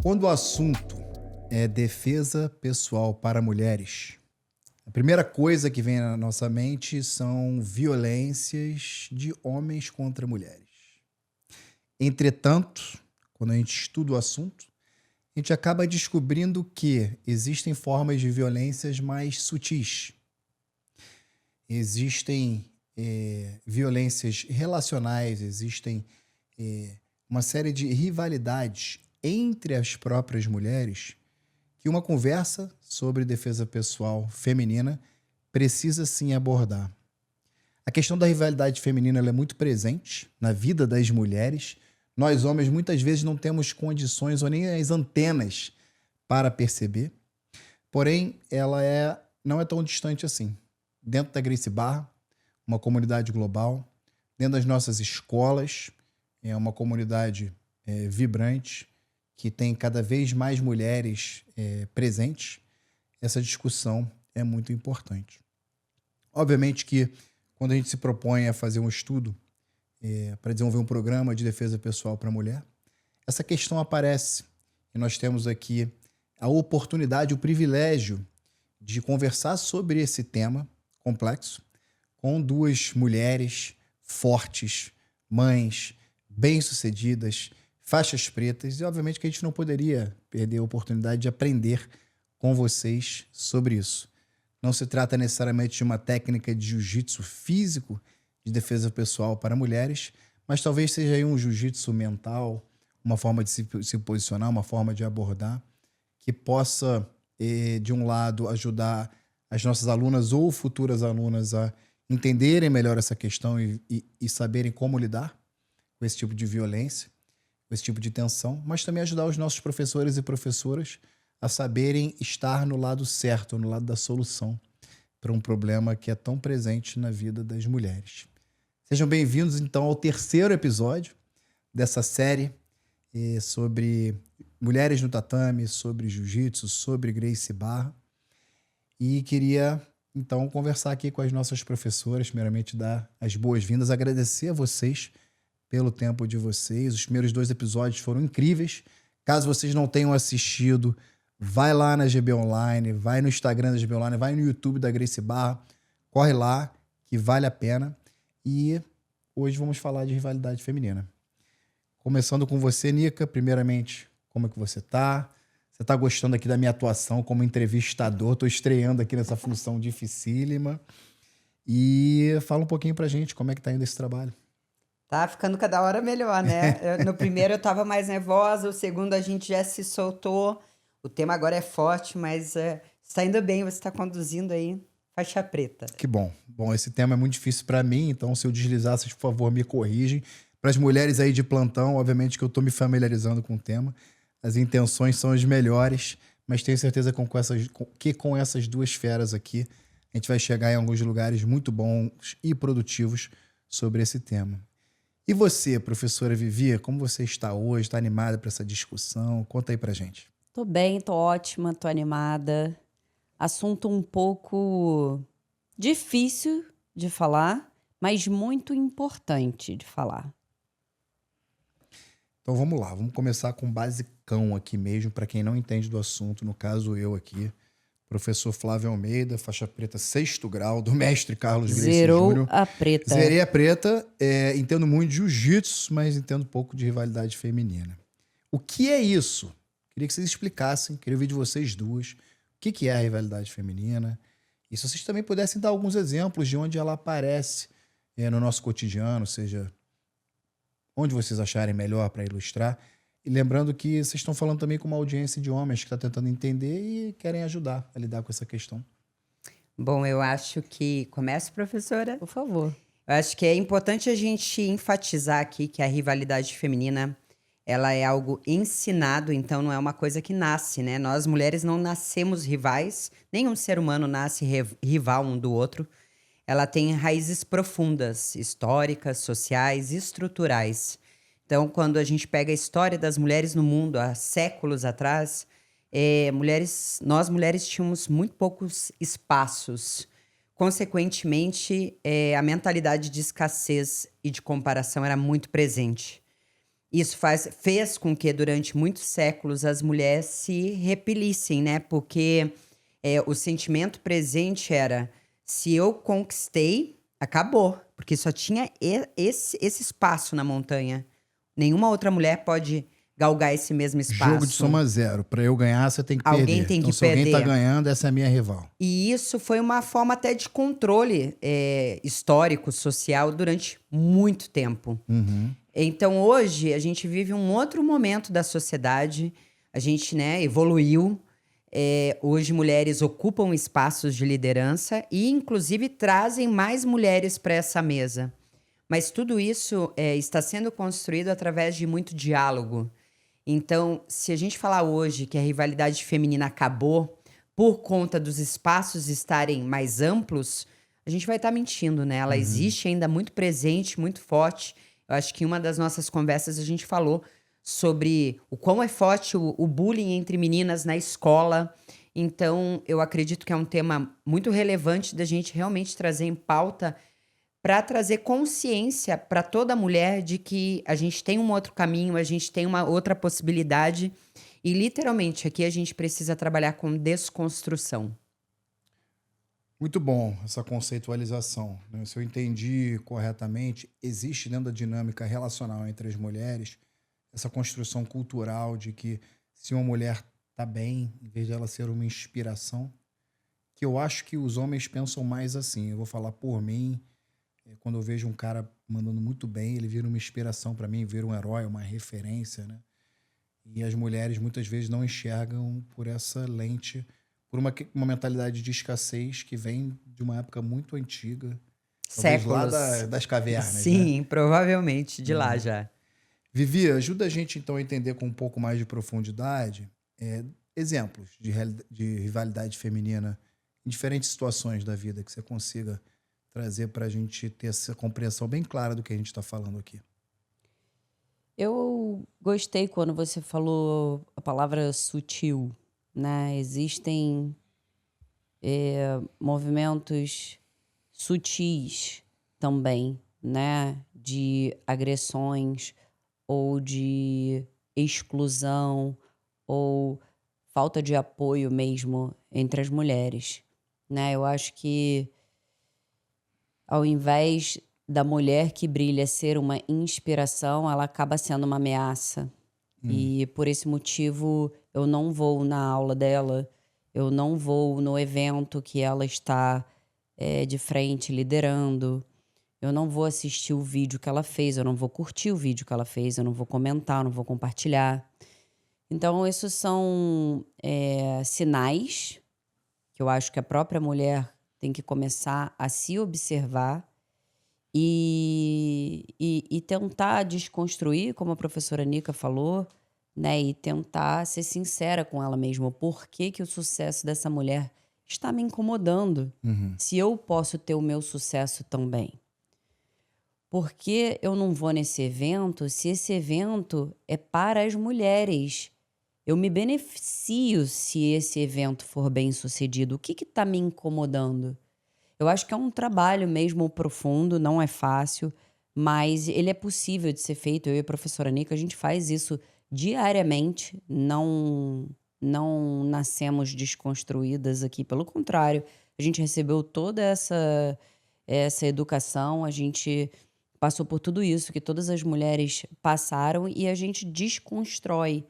Quando o assunto é defesa pessoal para mulheres, a primeira coisa que vem na nossa mente são violências de homens contra mulheres. Entretanto, quando a gente estuda o assunto, a gente acaba descobrindo que existem formas de violências mais sutis. Existem violências relacionais, existem uma série de rivalidades entre as próprias mulheres que uma conversa sobre defesa pessoal feminina precisa sim abordar. A questão da rivalidade feminina ela é muito presente na vida das mulheres. Nós, homens, muitas vezes não temos condições ou nem as antenas para perceber. Porém, não é tão distante assim. Dentro da Gracie Barra, uma comunidade global, dentro das nossas escolas, é uma comunidade vibrante, que tem cada vez mais mulheres presentes. Essa discussão é muito importante. Obviamente que quando a gente se propõe a fazer um estudo para desenvolver um programa de defesa pessoal para a mulher, essa questão aparece. E nós temos aqui a oportunidade, o privilégio de conversar sobre esse tema complexo com duas mulheres fortes, mães, bem-sucedidas, faixas pretas, e obviamente que a gente não poderia perder a oportunidade de aprender com vocês sobre isso. Não se trata necessariamente de uma técnica de jiu-jitsu físico de defesa pessoal para mulheres, mas talvez seja aí um jiu-jitsu mental, uma forma de se posicionar, uma forma de abordar, que possa, de um lado, ajudar as nossas alunas ou futuras alunas a entenderem melhor essa questão e saberem como lidar com esse tipo de violência, com esse tipo de tensão, mas também ajudar os nossos professores e professoras a saberem estar no lado certo, no lado da solução para um problema que é tão presente na vida das mulheres. Sejam bem-vindos, então, ao terceiro episódio dessa série sobre mulheres no tatame, sobre jiu-jitsu, sobre Gracie Barra. E queria, então, conversar aqui com as nossas professoras, primeiramente dar as boas-vindas, agradecer a vocês pelo tempo de vocês. Os primeiros 2 episódios foram incríveis. Caso vocês não tenham assistido, vai lá na GB Online, vai no Instagram da GB Online, vai no YouTube da Gracie Barra, corre lá, que vale a pena. E hoje vamos falar de rivalidade feminina. Começando com você, Nica, primeiramente, como é que você tá? Você tá gostando aqui da minha atuação como entrevistador? Tô estreando aqui nessa função dificílima. E fala um pouquinho pra gente como é que tá indo esse trabalho. Tá ficando cada hora melhor, né? No primeiro eu tava mais nervosa, o segundo a gente já se soltou. O tema agora é forte, mas está indo bem, você está conduzindo aí faixa preta. Que bom. Bom, esse tema é muito difícil para mim, então se eu deslizar, vocês, por favor, me corrigem. Para as mulheres aí de plantão, obviamente que eu estou me familiarizando com o tema. As intenções são as melhores, mas tenho certeza que com essas duas feras aqui, a gente vai chegar em alguns lugares muito bons e produtivos sobre esse tema. E você, professora Vivi, como você está hoje? Está animada para essa discussão? Conta aí pra gente. Tô bem, tô ótima, tô animada. Assunto um pouco difícil de falar, mas muito importante de falar. Então vamos lá, vamos começar com o basicão aqui mesmo, para quem não entende do assunto, no caso eu aqui, professor Flávio Almeida, faixa preta 6º grau, do mestre Carlos Gracie Zerou Júnior. a preta. Zerei a preta, entendo muito de jiu-jitsu, mas entendo pouco de rivalidade feminina. O que é isso? Queria que vocês explicassem, queria ouvir de vocês duas, o que é a rivalidade feminina, e se vocês também pudessem dar alguns exemplos de onde ela aparece no nosso cotidiano, seja onde vocês acharem melhor para ilustrar. E lembrando que vocês estão falando também com uma audiência de homens que está tentando entender e querem ajudar a lidar com essa questão. Bom, eu acho que... Começa, professora? Por favor. Eu acho que é importante a gente enfatizar aqui que a rivalidade feminina, ela é algo ensinado, então não é uma coisa que nasce, né? Nós, mulheres, não nascemos rivais, nenhum ser humano nasce rival um do outro. Ela tem raízes profundas, históricas, sociais e estruturais. Então, quando a gente pega a história das mulheres no mundo há séculos atrás, nós mulheres tínhamos muito poucos espaços. Consequentemente, a mentalidade de escassez e de comparação era muito presente. Isso fez com que durante muitos séculos as mulheres se repelissem, né? Porque o sentimento presente era: se eu conquistei, acabou. Porque só tinha esse espaço na montanha. Nenhuma outra mulher pode galgar esse mesmo espaço. Jogo de soma zero. Pra eu ganhar, você tem que Alguém perder. tem Então, que se alguém tá perder. ganhando, essa é a minha rival. E isso foi uma forma até de controle histórico, social, durante muito tempo. Uhum. Então, hoje, a gente vive um outro momento da sociedade. A gente, né, evoluiu. Hoje, mulheres ocupam espaços de liderança e, inclusive, trazem mais mulheres para essa mesa. Mas tudo isso está sendo construído através de muito diálogo. Então, se a gente falar hoje que a rivalidade feminina acabou por conta dos espaços estarem mais amplos, a gente vai estar mentindo, né? Ela existe ainda muito presente, muito forte. Eu acho que em uma das nossas conversas a gente falou sobre o quão é forte o bullying entre meninas na escola. Então, eu acredito que é um tema muito relevante da gente realmente trazer em pauta para trazer consciência para toda mulher de que a gente tem um outro caminho, a gente tem uma outra possibilidade. E, literalmente, aqui a gente precisa trabalhar com desconstrução. Muito bom essa conceitualização, né? Se eu entendi corretamente, existe dentro da dinâmica relacional entre as mulheres essa construção cultural de que se uma mulher tá bem, em vez de ela ser uma inspiração, que eu acho que os homens pensam mais assim. Eu vou falar por mim, quando eu vejo um cara mandando muito bem, ele vira uma inspiração para mim, vira um herói, uma referência, né? E as mulheres muitas vezes não enxergam por essa lente, por uma mentalidade de escassez que vem de uma época muito antiga, talvez lá Séculos. das cavernas, né? Sim, provavelmente de lá já. Vivi, ajuda a gente então a entender com um pouco mais de profundidade exemplos de rivalidade feminina em diferentes situações da vida que você consiga trazer para a gente ter essa compreensão bem clara do que a gente está falando aqui. Eu gostei quando você falou a palavra sutil, né? Existem movimentos sutis também, né? De agressões ou de exclusão ou falta de apoio mesmo entre as mulheres, né? Eu acho que ao invés da mulher que brilha ser uma inspiração, ela acaba sendo uma ameaça. E por esse motivo eu não vou na aula dela, eu não vou no evento que ela está de frente liderando, eu não vou assistir o vídeo que ela fez, eu não vou curtir o vídeo que ela fez, eu não vou comentar, eu não vou compartilhar. Então, esses são sinais que eu acho que a própria mulher tem que começar a se observar e tentar desconstruir, como a professora Nica falou, né? E tentar ser sincera com ela mesma. Por que que o sucesso dessa mulher está me incomodando? Se eu posso ter o meu sucesso também. Por que eu não vou nesse evento se esse evento é para as mulheres? Eu me beneficio se esse evento for bem sucedido. O que está me incomodando? Eu acho que é um trabalho mesmo profundo, não é fácil, mas ele é possível de ser feito. Eu e a professora Nica, a gente faz isso diariamente, não nascemos desconstruídas aqui, pelo contrário, a gente recebeu toda essa educação, a gente passou por tudo isso que todas as mulheres passaram e a gente desconstrói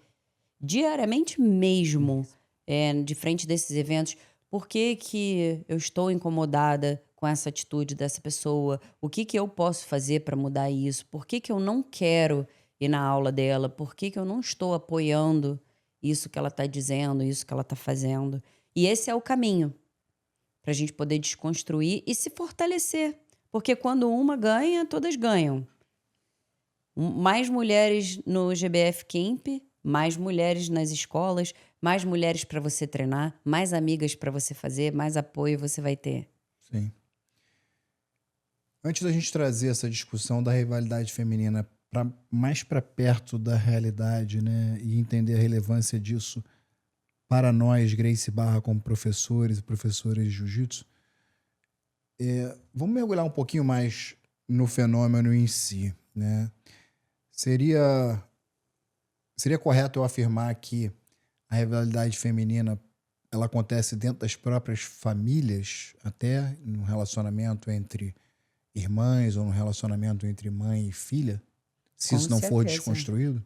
diariamente mesmo, de frente desses eventos. Por que que eu estou incomodada com essa atitude dessa pessoa? O que que eu posso fazer para mudar isso? Por que que eu não quero ir na aula dela? Por que que eu não estou apoiando isso que ela está dizendo, isso que ela está fazendo? E esse é o caminho para a gente poder desconstruir e se fortalecer. Porque quando uma ganha, todas ganham. Mais mulheres no GBF Camp, mais mulheres nas escolas, mais mulheres para você treinar, mais amigas para você fazer, mais apoio você vai ter. Sim. Antes da gente trazer essa discussão da rivalidade feminina mais para perto da realidade, né, e entender a relevância disso para nós, Grace Barra, como professores e professoras de jiu-jitsu, vamos mergulhar um pouquinho mais no fenômeno em si, né? Seria Seria correto eu afirmar que a rivalidade feminina ela acontece dentro das próprias famílias, até no relacionamento entre irmãs ou no relacionamento entre mãe e filha, se Com isso não for certeza. desconstruído?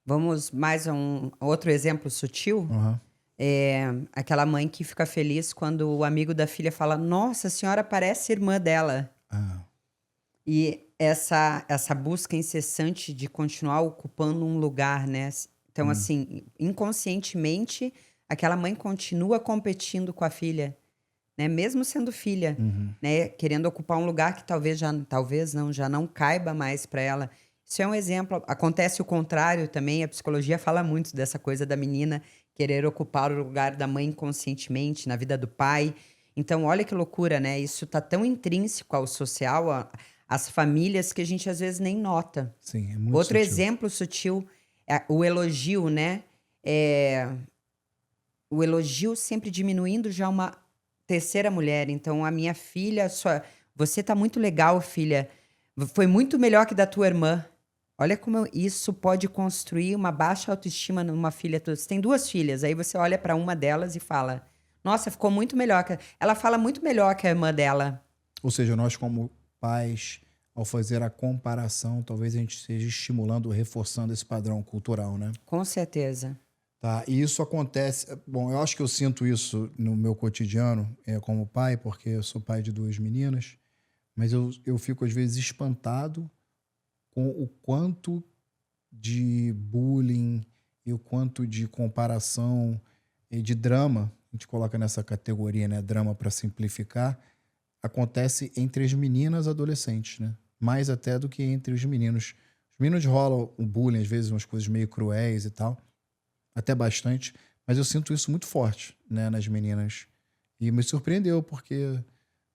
Vamos mais a um outro exemplo sutil? Aham. Aquela mãe que fica feliz quando o amigo da filha fala: Nossa, a senhora parece irmã dela. Ah, E essa busca incessante de continuar ocupando um lugar, né? Então, assim, inconscientemente, aquela mãe continua competindo com a filha, né? Mesmo sendo filha, uhum. né? Querendo ocupar um lugar que talvez não, já não caiba mais para ela. Isso é um exemplo. Acontece o contrário também. A psicologia fala muito dessa coisa da menina querer ocupar o lugar da mãe inconscientemente na vida do pai. Então, olha que loucura, né? Isso tá tão intrínseco ao social, às famílias, que a gente às vezes nem nota. Sim, é muito Outro sutil. exemplo sutil é o elogio, né? O elogio sempre diminuindo já uma terceira mulher. Então, a minha filha, você tá muito legal, filha. Foi muito melhor que da tua irmã. Olha como isso pode construir uma baixa autoestima numa filha. Você tem duas filhas, aí você olha para uma delas e fala: Nossa, ficou muito melhor. Ela fala muito melhor que a irmã dela. Ou seja, nós como pais, ao fazer a comparação, talvez a gente esteja estimulando ou reforçando esse padrão cultural, né? Com certeza. Tá, e isso acontece. Bom, eu acho que eu sinto isso no meu cotidiano, como pai, porque eu sou pai de duas meninas, mas eu fico às vezes espantado com o quanto de bullying e o quanto de comparação e de drama, a gente coloca nessa categoria, né? Drama para simplificar, acontece entre as meninas adolescentes, né? Mais até do que entre os meninos. Os meninos rolam o bullying, às vezes, umas coisas meio cruéis e tal, até bastante, mas eu sinto isso muito forte, né, nas meninas. E me surpreendeu, porque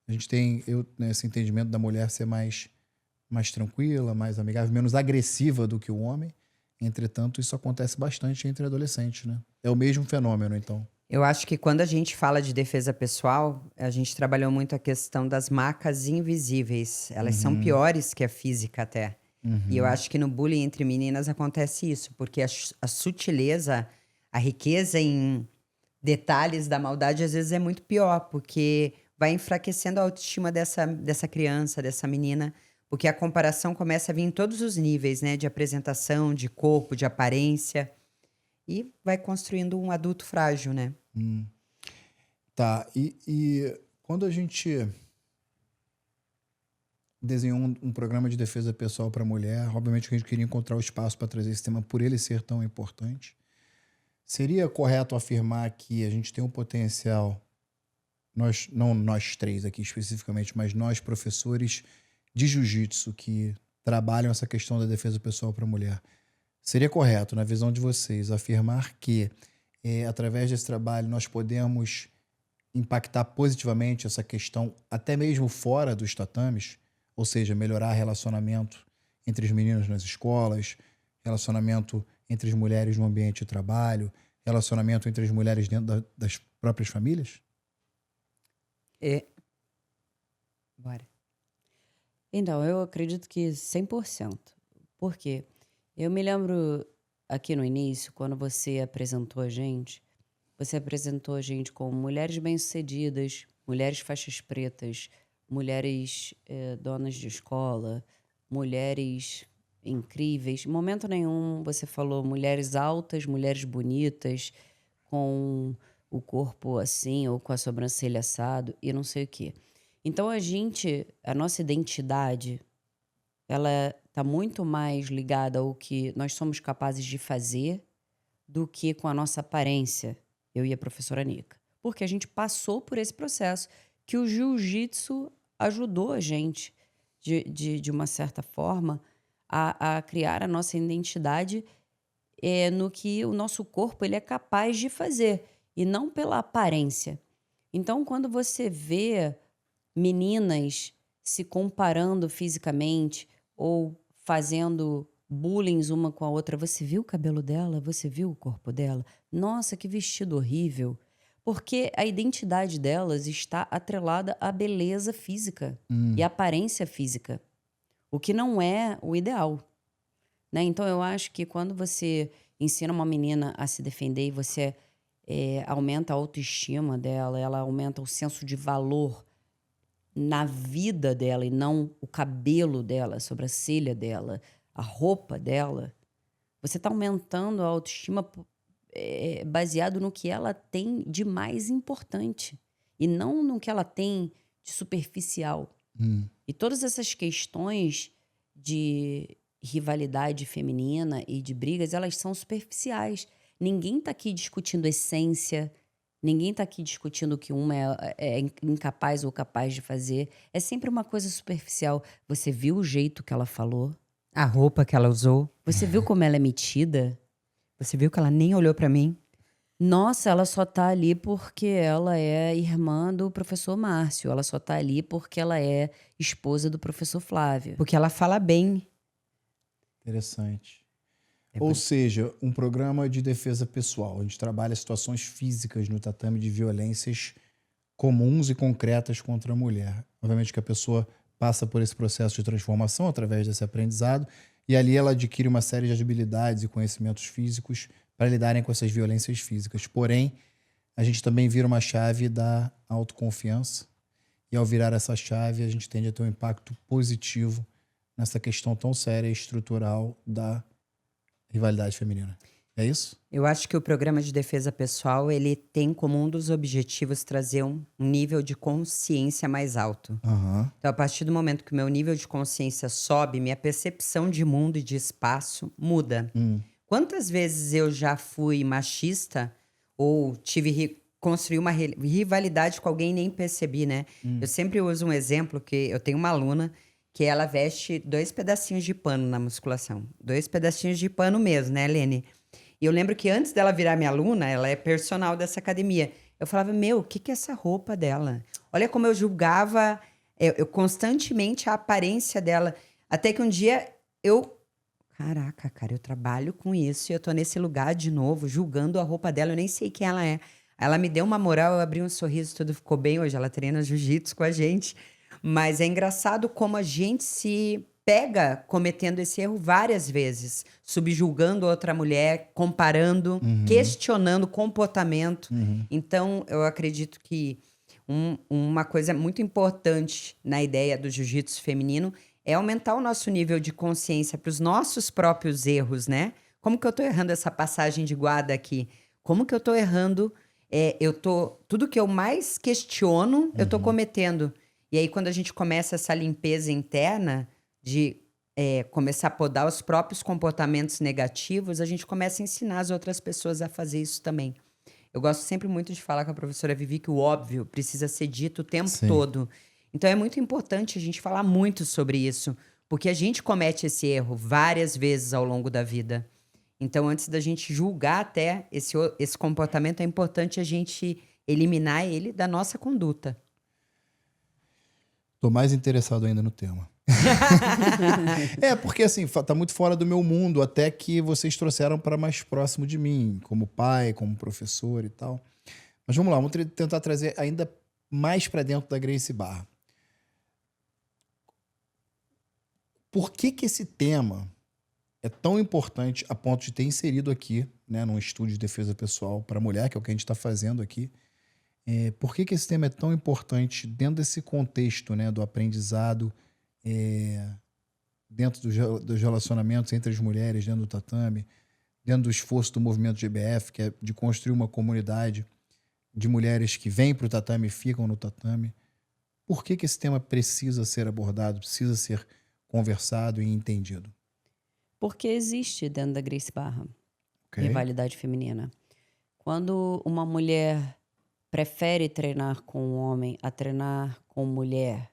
a gente tem né, esse entendimento da mulher ser mais tranquila, mais amigável, menos agressiva do que o homem. Entretanto, isso acontece bastante entre adolescentes, né? É o mesmo fenômeno, então. Eu acho que quando a gente fala de defesa pessoal, a gente trabalhou muito a questão das marcas invisíveis. Elas são piores que a física até. E eu acho que no bullying entre meninas acontece isso, porque a sutileza, a riqueza em detalhes da maldade às vezes é muito pior, porque vai enfraquecendo a autoestima dessa criança, dessa menina, porque a comparação começa a vir em todos os níveis, né? De apresentação, de corpo, de aparência. E vai construindo um adulto frágil, né? Tá, e quando a gente desenhou um programa de defesa pessoal para a mulher, obviamente que a gente queria encontrar o espaço para trazer esse tema por ele ser tão importante. Seria correto afirmar que a gente tem um potencial, não nós três aqui especificamente, mas nós professores de jiu-jitsu que trabalham essa questão da defesa pessoal para a mulher. Seria correto, na visão de vocês, afirmar que através desse trabalho nós podemos impactar positivamente essa questão até mesmo fora dos tatames, ou seja, melhorar relacionamento entre os meninos nas escolas, relacionamento entre as mulheres no ambiente de trabalho, relacionamento entre as mulheres dentro das próprias famílias? Bora. Então, eu acredito que 100%. Por quê? Eu me lembro aqui no início, quando você apresentou a gente como mulheres bem-sucedidas, mulheres faixas pretas, mulheres donas de escola, mulheres incríveis. Em momento nenhum você falou mulheres altas, mulheres bonitas, com o corpo assim ou com a sobrancelha assado e não sei o quê. Então a nossa identidade, ela está muito mais ligada ao que nós somos capazes de fazer do que com a nossa aparência, eu e a professora Nica. Porque a gente passou por esse processo que o jiu-jitsu ajudou a gente, de uma certa forma, a criar a nossa identidade no que o nosso corpo ele é capaz de fazer, e não pela aparência. Então, quando você vê meninas se comparando fisicamente ou fazendo bullying uma com a outra, você viu o cabelo dela? Você viu o corpo dela? Nossa, que vestido horrível. Porque a identidade delas está atrelada à beleza física e à aparência física, o que não é o ideal, né? Então, eu acho que quando você ensina uma menina a se defender e você aumenta a autoestima dela, ela aumenta o senso de valor na vida dela e não o cabelo dela, a sobrancelha dela, a roupa dela, você está aumentando a autoestima baseado no que ela tem de mais importante e não no que ela tem de superficial. E todas essas questões de rivalidade feminina e de brigas, elas são superficiais. Ninguém está aqui discutindo essência, ninguém está aqui discutindo o que uma é incapaz ou capaz de fazer. É sempre uma coisa superficial. Você viu o jeito que ela falou? A roupa que ela usou. Você viu como ela é metida? Você viu que ela nem olhou pra mim? Nossa, ela só tá ali porque ela é irmã do professor Márcio. Ela só tá ali porque ela é esposa do professor Flávio. Porque ela fala bem. Interessante. Ou seja, um programa de defesa pessoal. A gente trabalha situações físicas no tatame de violências comuns e concretas contra a mulher. Obviamente que a pessoa passa por esse processo de transformação através desse aprendizado e ali ela adquire uma série de habilidades e conhecimentos físicos para lidarem com essas violências físicas. Porém, a gente também vira uma chave da autoconfiança e ao virar essa chave a gente tende a ter um impacto positivo nessa questão tão séria e estrutural da rivalidade feminina. É isso? Eu acho que o programa de defesa pessoal, ele tem como um dos objetivos trazer um nível de consciência mais alto. Então, a partir do momento que o meu nível de consciência sobe, minha percepção de mundo e de espaço muda. Quantas vezes eu já fui machista ou construí uma rivalidade com alguém e nem percebi, né? Eu sempre uso um exemplo que eu tenho uma aluna que ela veste 2 pedacinhos de pano na musculação. 2 pedacinhos de pano mesmo, né, Lene? E eu lembro que antes dela virar minha aluna, ela é personal dessa academia. Eu falava, o que é essa roupa dela? Olha como eu julgava eu constantemente a aparência dela. Até que um dia caraca, cara, eu trabalho com isso e eu tô nesse lugar de novo, julgando a roupa dela, eu nem sei quem ela é. Ela me deu uma moral, eu abri um sorriso, tudo ficou bem. Hoje ela treina jiu-jitsu com a gente. Mas é engraçado como a gente se pega cometendo esse erro várias vezes, subjulgando outra mulher, comparando, questionando comportamento. Então, eu acredito que uma coisa muito importante na ideia do jiu-jitsu feminino é aumentar o nosso nível de consciência para os nossos próprios erros, né? Como que eu tô errando essa passagem de guarda aqui? Como que eu tô errando? Tudo que eu mais questiono, eu tô cometendo. E aí, quando a gente começa essa limpeza interna de começar a podar os próprios comportamentos negativos, a gente começa a ensinar as outras pessoas a fazer isso também. Eu gosto sempre muito de falar com a professora Vivi que o óbvio precisa ser dito o tempo todo. Então, é muito importante a gente falar muito sobre isso, porque a gente comete esse erro várias vezes ao longo da vida. Então, antes da gente julgar até esse comportamento, é importante a gente eliminar ele da nossa conduta. Tô mais interessado ainda no tema. Porque assim, tá muito fora do meu mundo, até que vocês trouxeram para mais próximo de mim, como pai, como professor e tal. Mas vamos lá, vamos tentar trazer ainda mais para dentro da Gracie Barra. Por que esse tema é tão importante a ponto de ter inserido aqui, né, num estúdio de defesa pessoal para mulher, que é o que a gente está fazendo aqui? Por que esse tema é tão importante dentro desse contexto, né, do aprendizado, dentro dos relacionamentos entre as mulheres, dentro do tatame, dentro do esforço do movimento GBF, que é de construir uma comunidade de mulheres que vêm para o tatame e ficam no tatame? Por que esse tema precisa ser abordado, precisa ser conversado e entendido? Porque existe dentro da Gracie Barra rivalidade feminina. Quando uma mulher prefere treinar com um homem a treinar com mulher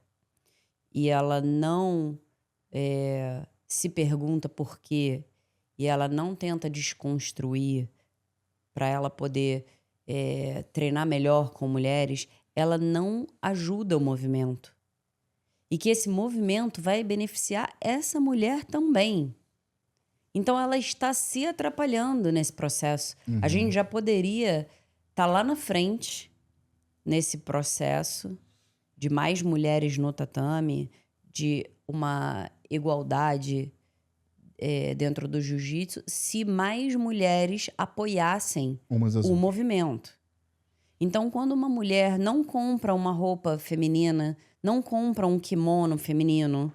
e ela não se pergunta por quê e ela não tenta desconstruir para ela poder treinar melhor com mulheres, ela não ajuda o movimento. E que esse movimento vai beneficiar essa mulher também. Então, ela está se atrapalhando nesse processo. A gente já poderia estar lá na frente, nesse processo de mais mulheres no tatame, de uma igualdade dentro do jiu-jitsu se mais mulheres apoiassem Umas às o outras. movimento. Então, quando uma mulher não compra uma roupa feminina, não compra um kimono feminino,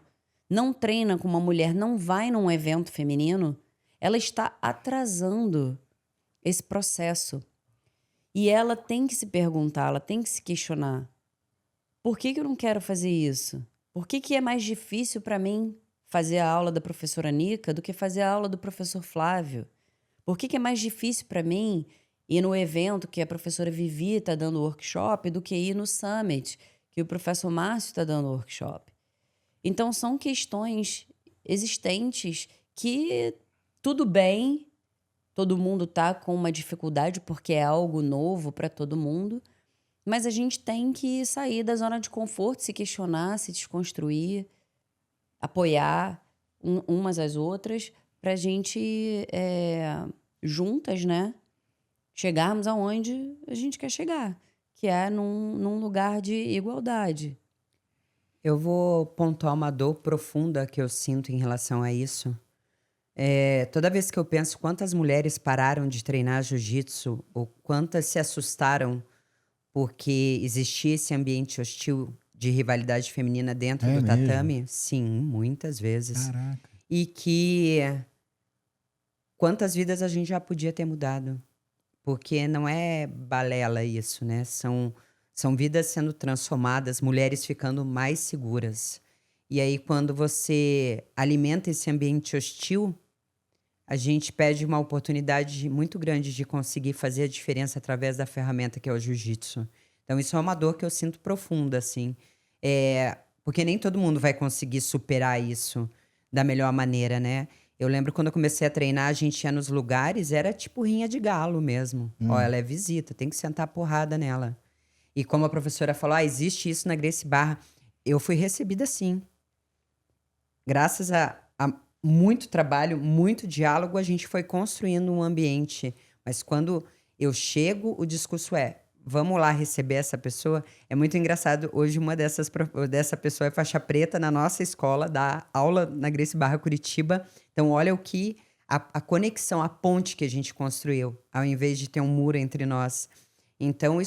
não treina com uma mulher, não vai num evento feminino, ela está atrasando esse processo. E ela tem que se perguntar, ela tem que se questionar. Por que eu não quero fazer isso? Por que é mais difícil para mim fazer a aula da professora Nica do que fazer a aula do professor Flávio? Por que é mais difícil para mim ir no evento que a professora Vivi está dando workshop do que ir no Summit, que o professor Márcio está dando workshop? Então, são questões existentes que, tudo bem, todo mundo está com uma dificuldade porque é algo novo para todo mundo, mas a gente tem que sair da zona de conforto, se questionar, se desconstruir, apoiar umas às outras, para a gente, juntas, né, chegarmos aonde a gente quer chegar, que é num lugar de igualdade. Eu vou pontuar uma dor profunda que eu sinto em relação a isso. Toda vez que eu penso quantas mulheres pararam de treinar jiu-jitsu ou quantas se assustaram porque existia esse ambiente hostil de rivalidade feminina dentro É do mesmo? tatame, sim, muitas vezes. Caraca. E que quantas vidas a gente já podia ter mudado. Porque não é balela isso, né? São vidas sendo transformadas, mulheres ficando mais seguras. E aí, quando você alimenta esse ambiente hostil, a gente perde uma oportunidade muito grande de conseguir fazer a diferença através da ferramenta que é o jiu-jitsu. Então, isso é uma dor que eu sinto profunda, assim. Porque nem todo mundo vai conseguir superar isso da melhor maneira, né? Eu lembro quando eu comecei a treinar, a gente ia nos lugares, era tipo rinha de galo mesmo. Ó, ela é visita, tem que sentar a porrada nela. E como a professora falou, existe isso na Gracie Barra. Eu fui recebida assim. Graças a muito trabalho, muito diálogo, a gente foi construindo um ambiente. Mas quando eu chego, o discurso é: vamos lá receber essa pessoa. É muito engraçado. Hoje, dessa pessoa é faixa preta na nossa escola, dá aula na Gracie Barra Curitiba. Então, olha o que a conexão, a ponte que a gente construiu, ao invés de ter um muro entre nós. Então,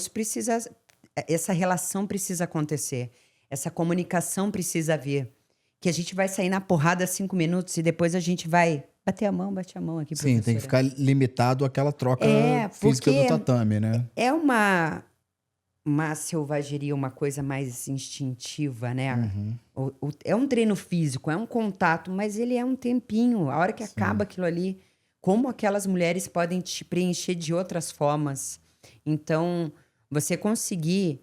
essa relação precisa acontecer. Essa comunicação precisa vir. Que a gente vai sair na porrada 5 minutos e depois a gente vai bate a mão aqui, professora. Sim, tem que ficar limitado àquela troca física do tatame, né? É uma selvageria, uma coisa mais instintiva, né? É um treino físico, é um contato, mas ele é um tempinho. A hora que acaba aquilo ali, como aquelas mulheres podem te preencher de outras formas. Então, você conseguir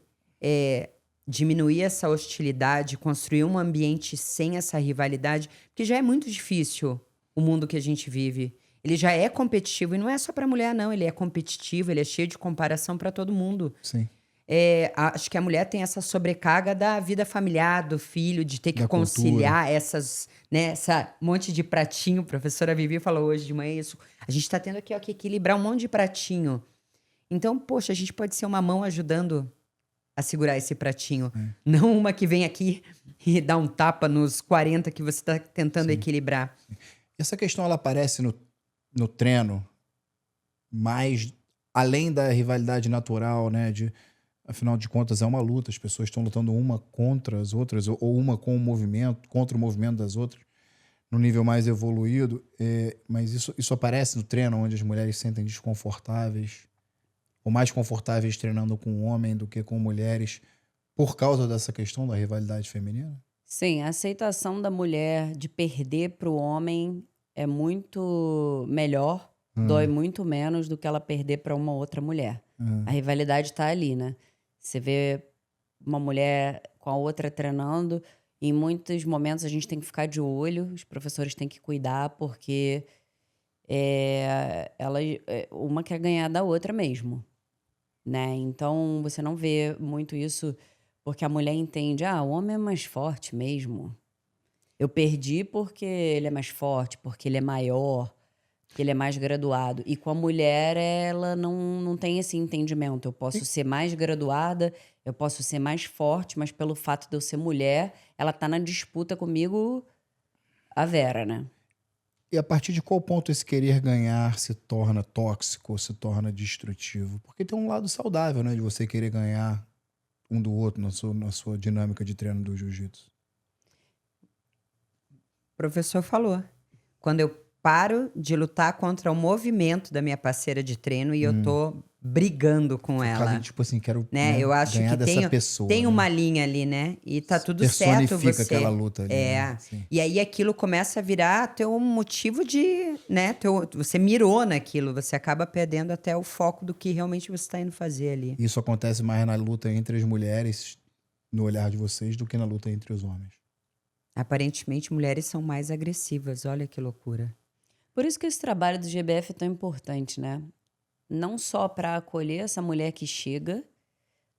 diminuir essa hostilidade, construir um ambiente sem essa rivalidade, porque já é muito difícil o mundo que a gente vive. Ele já é competitivo, e não é só para mulher, não. Ele é competitivo, ele é cheio de comparação para todo mundo. Sim. Acho que a mulher tem essa sobrecarga da vida familiar, do filho, de ter que Da conciliar essas, né, essa monte de pratinho. A professora Vivi falou hoje de manhã isso. A gente está tendo aqui, ó, que equilibrar um monte de pratinho. Então, poxa, a gente pode ser uma mão ajudando a segurar esse pratinho. Não uma que vem aqui e dá um tapa nos 40 que você está tentando equilibrar. Essa questão, ela aparece no treino, mais além da rivalidade natural, né? Afinal de contas, é uma luta. As pessoas estão lutando uma contra as outras, ou uma com o movimento, contra o movimento das outras, no nível mais evoluído. Mas isso aparece no treino, onde as mulheres se sentem desconfortáveis, ou mais confortáveis treinando com homem do que com mulheres, por causa dessa questão da rivalidade feminina? Sim, a aceitação da mulher de perder para o homem é muito melhor, dói muito menos do que ela perder para uma outra mulher. A rivalidade está ali, né? Você vê uma mulher com a outra treinando, em muitos momentos a gente tem que ficar de olho, os professores têm que cuidar, porque uma quer ganhar da outra mesmo, né? Então, você não vê muito isso porque a mulher entende, o homem é mais forte mesmo. Eu perdi porque ele é mais forte, porque ele é maior, porque ele é mais graduado. E com a mulher, ela não tem esse entendimento. Eu posso ser mais graduada, eu posso ser mais forte, mas pelo fato de eu ser mulher, ela tá na disputa comigo, a Vera, né? E a partir de qual ponto esse querer ganhar se torna tóxico, se torna destrutivo? Porque tem um lado saudável, né? De você querer ganhar um do outro na sua dinâmica de treino do jiu-jitsu. O professor falou. Quando eu paro de lutar contra o movimento da minha parceira de treino e eu tô brigando com ela, Tipo assim, quero né? Eu acho ganhar que dessa pessoa. tem né? uma linha ali, né? E tá tudo certo Personifica você. aquela luta ali. né? Sim. E aí aquilo começa a virar teu motivo de, né? Você mirou naquilo, você acaba perdendo até o foco do que realmente você está indo fazer ali. Isso acontece mais na luta entre as mulheres, no olhar de vocês, do que na luta entre os homens. Aparentemente, mulheres são mais agressivas. Olha que loucura. Por isso que esse trabalho do GBF é tão importante, né? Não só para acolher essa mulher que chega,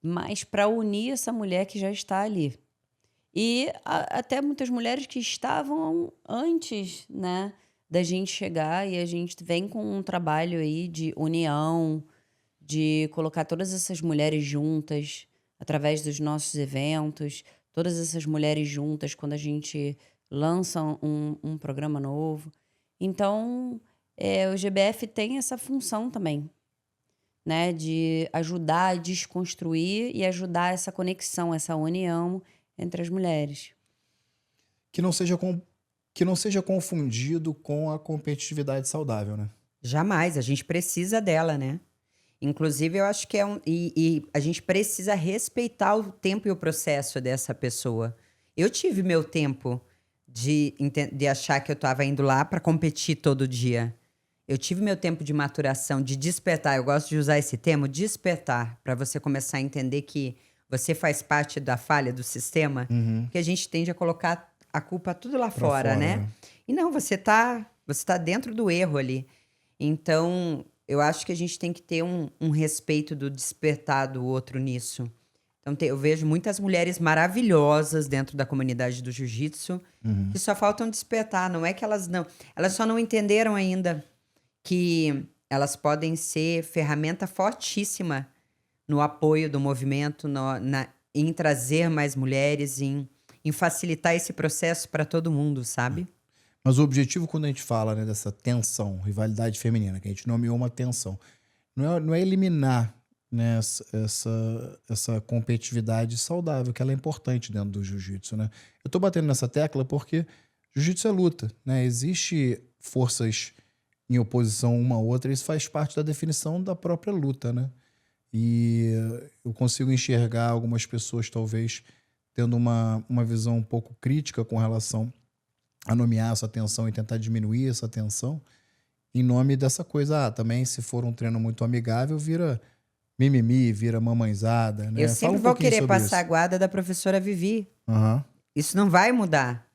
mas para unir essa mulher que já está ali. E até muitas mulheres que estavam antes, né, da gente chegar, e a gente vem com um trabalho aí de união, de colocar todas essas mulheres juntas através dos nossos eventos, todas essas mulheres juntas quando a gente lança um programa novo. Então, o GBF tem essa função também, né, de ajudar a desconstruir e ajudar essa conexão, essa união entre as mulheres. Que não seja confundido com a competitividade saudável, né? Jamais, a gente precisa dela, né? Inclusive, eu acho que e a gente precisa respeitar o tempo e o processo dessa pessoa. Eu tive meu tempo de achar que eu estava indo lá para competir todo dia. Eu tive meu tempo de maturação, de despertar. Eu gosto de usar esse termo, despertar, para você começar a entender que você faz parte da falha do sistema, que a gente tende a colocar a culpa tudo lá fora, né? E não, você tá dentro do erro ali. Então, eu acho que a gente tem que ter um respeito do despertar do outro nisso. Então, eu vejo muitas mulheres maravilhosas dentro da comunidade do jiu-jitsu que só faltam despertar. Não é que elas não... Elas só não entenderam ainda que elas podem ser ferramenta fortíssima no apoio do movimento, em trazer mais mulheres, em facilitar esse processo para todo mundo, sabe? Mas o objetivo, quando a gente fala, né, dessa tensão, rivalidade feminina, que a gente nomeou uma tensão, não é eliminar, né, essa competitividade saudável, que ela é importante dentro do jiu-jitsu, né? Eu tô batendo nessa tecla porque jiu-jitsu é luta, né? Existe forças em oposição uma à outra, isso faz parte da definição da própria luta, né? E eu consigo enxergar algumas pessoas, talvez, tendo uma visão um pouco crítica com relação a nomear essa tensão e tentar diminuir essa tensão em nome dessa coisa. Também, se for um treino muito amigável, vira mimimi, vira mamãezada, né? Eu sempre vou querer passar a guarda da professora Vivi. Isso não vai mudar.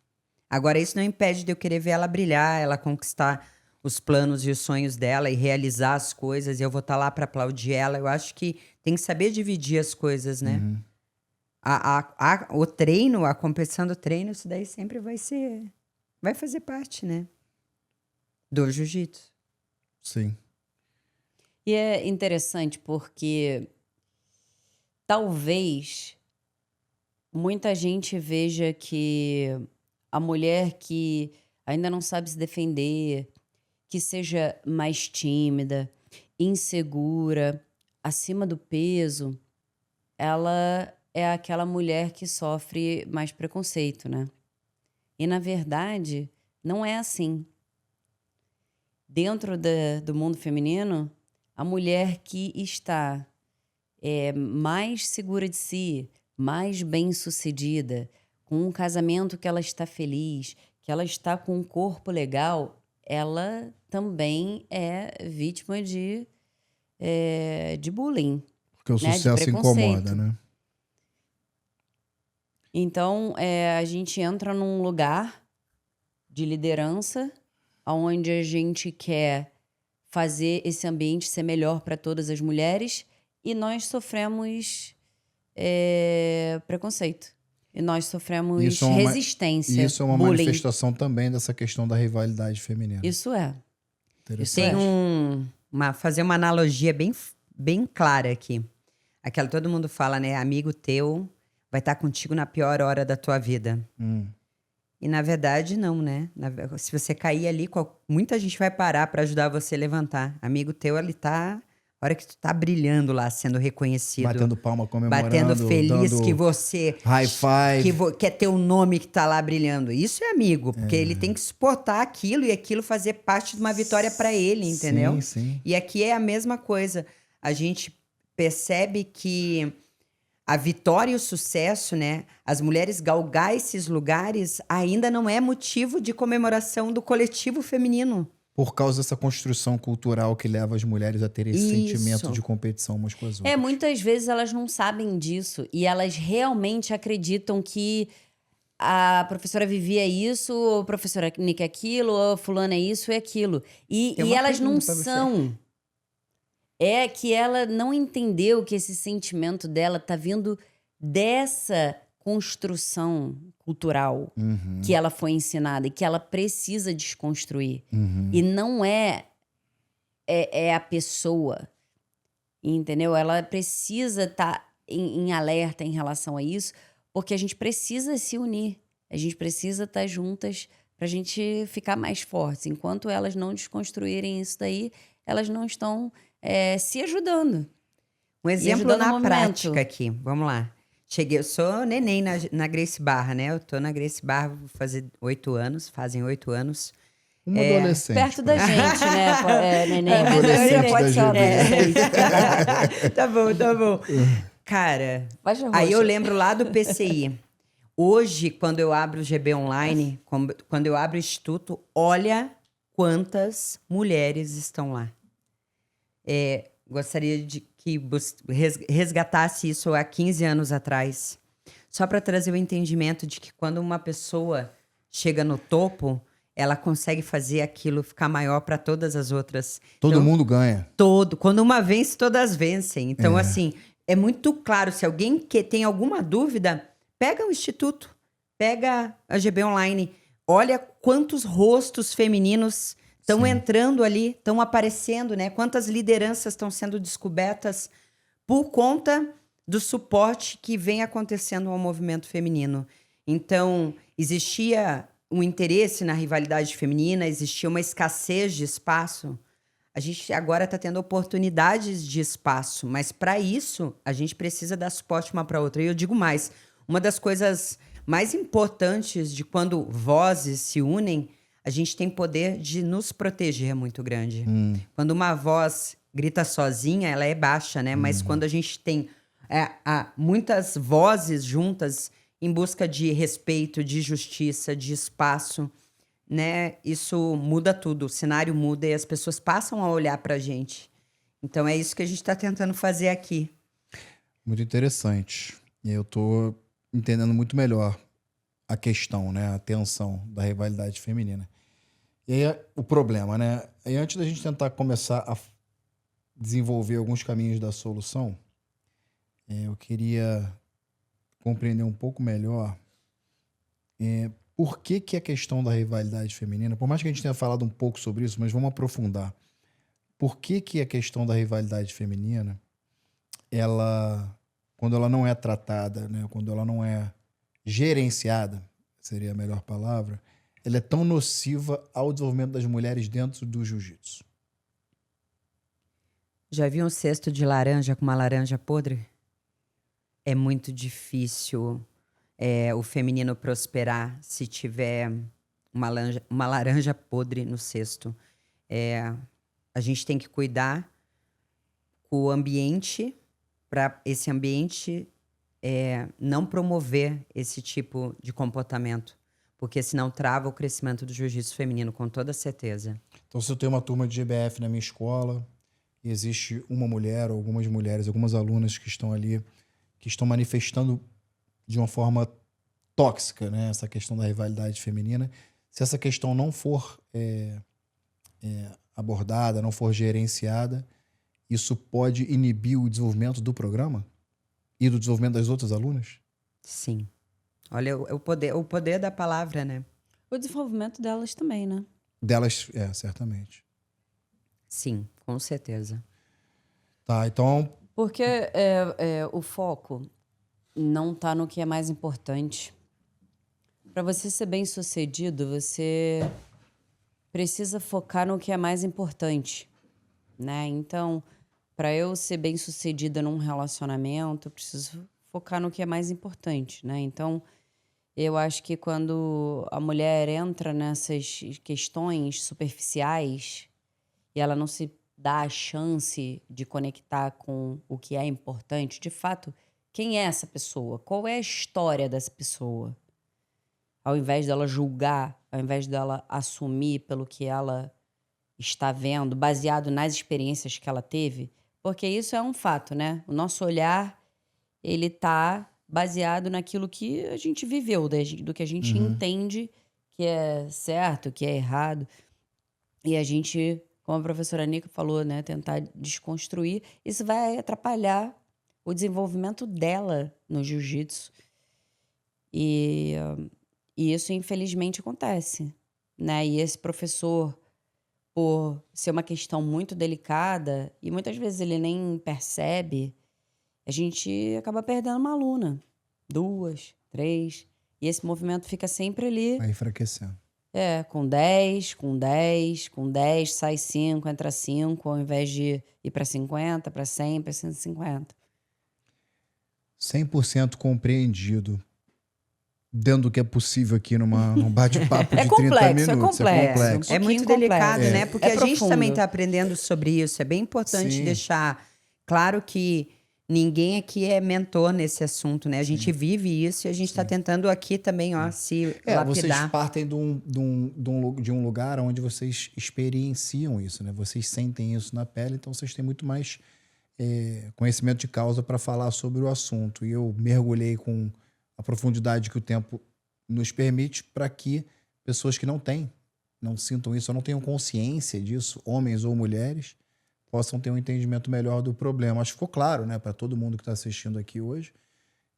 Agora, isso não impede de eu querer ver ela brilhar, ela conquistar os planos e os sonhos dela e realizar as coisas, e eu vou estar lá para aplaudir ela. Eu acho que tem que saber dividir as coisas, né? O treino, a competição do treino, isso daí sempre vai fazer parte, né? Do jiu-jitsu. Sim. E é interessante porque talvez muita gente veja que a mulher que ainda não sabe se defender, que seja mais tímida, insegura, acima do peso, ela é aquela mulher que sofre mais preconceito, né? E, na verdade, não é assim. Dentro do mundo feminino, a mulher que está mais segura de si, mais bem-sucedida, com um casamento que ela está feliz, que ela está com um corpo legal, ela também é vítima de bullying. Porque o sucesso incomoda, né? Então, a gente entra num lugar de liderança onde a gente quer fazer esse ambiente ser melhor para todas as mulheres e nós sofremos preconceito. E nós sofremos resistência. Isso é uma bullying. manifestação também dessa questão da rivalidade feminina. Isso é. Interessante. Tem fazer uma analogia bem, bem clara aqui. Aquela todo mundo fala, né? Amigo teu vai estar contigo na pior hora da tua vida. E na verdade, não, né? Se você cair ali, muita gente vai parar para ajudar você a levantar. Amigo teu, ele tá. A hora que tu tá brilhando lá, sendo reconhecido. Batendo palma, comemorando, Batendo feliz dando que você. high five. Que é teu nome que tá lá brilhando. Isso é amigo, porque ele tem que suportar aquilo e aquilo fazer parte de uma vitória para ele, entendeu? Sim, sim. E aqui é a mesma coisa. A gente percebe que a vitória e o sucesso, né? As mulheres galgar esses lugares ainda não é motivo de comemoração do coletivo feminino. Por causa dessa construção cultural que leva as mulheres a terem esse Isso. sentimento de competição umas com as outras. Muitas vezes elas não sabem disso e elas realmente acreditam que a professora Vivi é isso, ou a professora Nica é aquilo, ou a fulana é isso e aquilo. Tem E uma elas não pergunta pra você. são. É que ela não entendeu que esse sentimento dela tá vindo dessa construção cultural que ela foi ensinada e que ela precisa desconstruir. E não é a pessoa, entendeu? Ela precisa estar em alerta em relação a isso, porque a gente precisa se unir. A gente precisa estar juntas pra gente ficar mais fortes. Enquanto elas não desconstruírem isso daí, elas não estão se ajudando. Um exemplo ajudando o na movimento. prática aqui. Vamos lá. Cheguei, eu sou neném na Grace Barra, né? Eu tô na Grace Barra, vou fazer 8 anos, fazem 8 anos. Uma adolescente. Perto da gente, né, neném? Mas Adolescente ainda pode da ser uma Juliette. adolescente. Tá bom, tá bom. Cara, Faixa aí eu roxa. lembro lá do PCI. Hoje, quando eu abro o GB Online, quando eu abro o Instituto, olha quantas mulheres estão lá. Gostaria de que resgatasse isso há 15 anos atrás. Só para trazer o entendimento de que quando uma pessoa chega no topo, ela consegue fazer aquilo ficar maior para todas as outras. Todo Então, mundo ganha. Quando uma vence, todas vencem. Então, assim, é muito claro. Se alguém que tem alguma dúvida, pega o Instituto, pega a GB Online. Olha quantos rostos femininos estão entrando ali, estão aparecendo, né? Quantas lideranças estão sendo descobertas por conta do suporte que vem acontecendo ao movimento feminino. Então, existia um interesse na rivalidade feminina, existia uma escassez de espaço. A gente agora está tendo oportunidades de espaço, mas para isso a gente precisa dar suporte uma para outra. E eu digo mais, uma das coisas mais importantes de quando vozes se unem, a gente tem poder de nos proteger muito grande. Quando uma voz grita sozinha, ela é baixa, né? Mas quando a gente tem muitas vozes juntas em busca de respeito, de justiça, de espaço, né? Isso muda tudo, o cenário muda e as pessoas passam a olhar pra gente. Então é isso que a gente está tentando fazer aqui. Muito interessante. E eu tô entendendo muito melhor a questão, né? A tensão da rivalidade feminina. E aí o problema, né? E antes da gente tentar começar a desenvolver alguns caminhos da solução, eu queria compreender um pouco melhor por que a questão da rivalidade feminina, por mais que a gente tenha falado um pouco sobre isso, mas vamos aprofundar. Por que a questão da rivalidade feminina, quando ela não é tratada, né, quando ela não é gerenciada, seria a melhor palavra, ela é tão nociva ao desenvolvimento das mulheres dentro do jiu-jitsu? Já viu um cesto de laranja com uma laranja podre? É muito difícil o feminino prosperar se tiver uma laranja podre no cesto. A gente tem que cuidar com o ambiente para esse ambiente não promover esse tipo de comportamento. Porque senão trava o crescimento do jiu-jitsu feminino, com toda certeza. Então, se eu tenho uma turma de GBF na minha escola e existe uma mulher ou algumas mulheres, algumas alunas que estão ali, que estão manifestando de uma forma tóxica, né, essa questão da rivalidade feminina, se essa questão não for abordada, não for gerenciada, isso pode inibir o desenvolvimento do programa e do desenvolvimento das outras alunas? Sim. Olha, o poder da palavra, né? O desenvolvimento delas também, né? Delas, certamente. Sim, com certeza. Tá, então... Porque o foco não tá no que é mais importante. Para você ser bem-sucedido, você precisa focar no que é mais importante, né? Então, para eu ser bem-sucedida num relacionamento, eu preciso focar no que é mais importante, né? Então, eu acho que quando a mulher entra nessas questões superficiais e ela não se dá a chance de conectar com o que é importante, de fato, quem é essa pessoa? Qual é a história dessa pessoa? Ao invés dela julgar, ao invés dela assumir pelo que ela está vendo, baseado nas experiências que ela teve, porque isso é um fato, né? O nosso olhar, ele tá baseado naquilo que a gente viveu, do que a gente entende que é certo, que é errado. E a gente, como a professora Nica falou, né, tentar desconstruir, isso vai atrapalhar o desenvolvimento dela no jiu-jitsu. E, e isso, infelizmente, acontece, né? E esse professor, por ser uma questão muito delicada, e muitas vezes ele nem percebe, a gente acaba perdendo uma aluna, 2, 3, e esse movimento fica sempre ali, Vai enfraquecendo. com 10, com 10, com 10, sai 5, entra 5, ao invés de ir para 50, para 100, para 150. 100% compreendido. Dentro do que é possível aqui num bate-papo de 30 complexo, minutos. é complexo. É Um muito pouquinho delicado, complexo. né? Porque É a gente profundo. também está aprendendo sobre isso. É bem importante Sim. deixar claro que ninguém aqui é mentor nesse assunto, né? A gente vive isso e a gente está tentando aqui também, ó, se Vocês lapidar. partem de um lugar onde vocês experienciam isso, né? Vocês sentem isso na pele, então vocês têm muito mais conhecimento de causa para falar sobre o assunto. E eu mergulhei com a profundidade que o tempo nos permite para que pessoas que não sintam isso, ou não tenham consciência disso, homens ou mulheres, possam ter um entendimento melhor do problema. Acho que ficou claro, né, para todo mundo que está assistindo aqui hoje,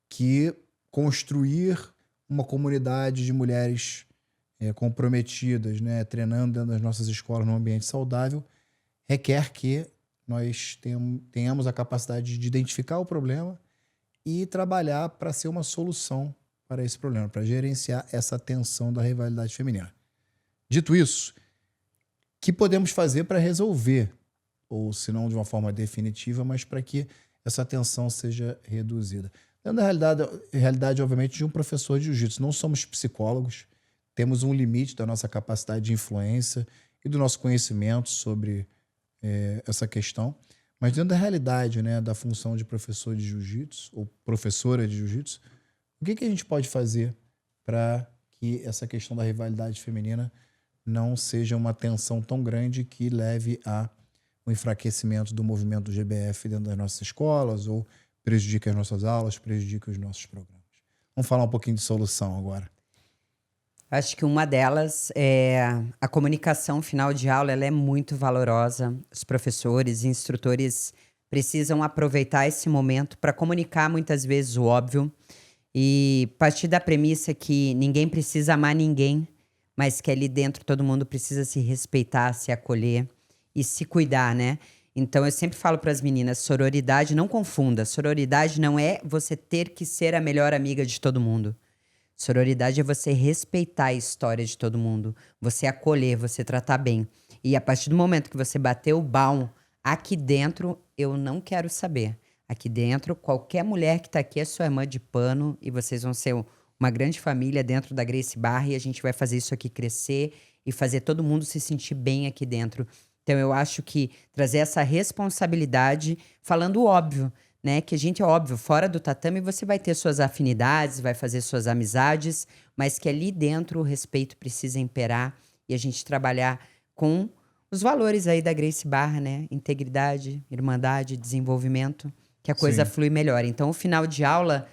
que construir uma comunidade de mulheres comprometidas, né, treinando dentro das nossas escolas num ambiente saudável, requer que nós tenhamos a capacidade de identificar o problema e trabalhar para ser uma solução para esse problema, para gerenciar essa tensão da rivalidade feminina. Dito isso, o que podemos fazer para resolver, ou se não de uma forma definitiva, mas para que essa tensão seja reduzida? Dentro da realidade, obviamente, de um professor de jiu-jitsu. Não somos psicólogos, temos um limite da nossa capacidade de influência e do nosso conhecimento sobre essa questão. Mas dentro da realidade, né, da função de professor de jiu-jitsu ou professora de jiu-jitsu, o que a gente pode fazer para que essa questão da rivalidade feminina não seja uma tensão tão grande que leve a um enfraquecimento do movimento do GBF dentro das nossas escolas ou prejudique as nossas aulas, prejudique os nossos programas? Vamos falar um pouquinho de solução agora. Acho que uma delas é a comunicação final de aula, ela é muito valorosa. Os professores e instrutores precisam aproveitar esse momento para comunicar muitas vezes o óbvio e partir da premissa que ninguém precisa amar ninguém, mas que ali dentro todo mundo precisa se respeitar, se acolher e se cuidar, né? Então eu sempre falo para as meninas, sororidade, não confunda, sororidade não é você ter que ser a melhor amiga de todo mundo. Sororidade é você respeitar a história de todo mundo, você acolher, você tratar bem. E a partir do momento que você bater o baum aqui dentro, eu não quero saber. Aqui dentro, qualquer mulher que tá aqui é sua irmã de pano e vocês vão ser uma grande família dentro da Gracie Barra e a gente vai fazer isso aqui crescer e fazer todo mundo se sentir bem aqui dentro. Então eu acho que trazer essa responsabilidade, falando o óbvio, né? Que a gente é óbvio, fora do tatame você vai ter suas afinidades, vai fazer suas amizades, mas que ali dentro o respeito precisa imperar e a gente trabalhar com os valores aí da Gracie Barra, né? Integridade, irmandade, desenvolvimento, que a coisa flui melhor. Então o final de aula,